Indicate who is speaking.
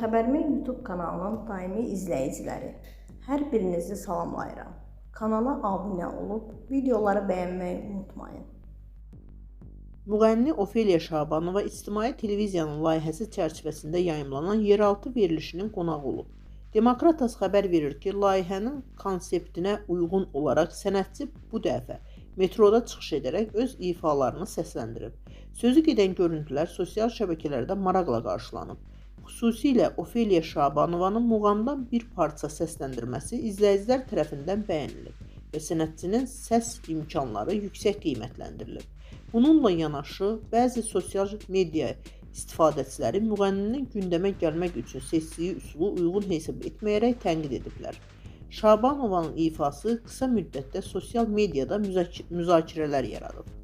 Speaker 1: Xəbərmi YouTube kanalının daimi izləyiciləri, hər birinizi salamlayıram. Kanala abunə olub, videoları bəyənməyi unutmayın.
Speaker 2: Müğənni Ofeliya Şabanova İctimai Televiziyanın layihəsi çərçivəsində yayımlanan Yeraltı verilişinin qonağı olub. Demokratas xəbər verir ki, layihənin konseptinə uyğun olaraq sənətçi bu dəfə metroda çıxış edərək öz ifalarını səsləndirib. Sözü gedən görüntülər sosial şəbəkələrdə maraqla qarşılanıb. Xüsusilə Ofeliya Şabanovanın muğamdan bir parça səsləndirməsi izləyicilər tərəfindən bəyənilib və sənətçinin səs imkanları yüksək qiymətləndirilib. Bununla yanaşı, bəzi sosial media istifadəçiləri müğənninin gündəmə gəlmək üçün seçdiyi üsulu uyğun hesab etməyərək tənqid ediblər. Şabanovanın ifası qısa müddətdə sosial mediada müzakirələr yaradıb.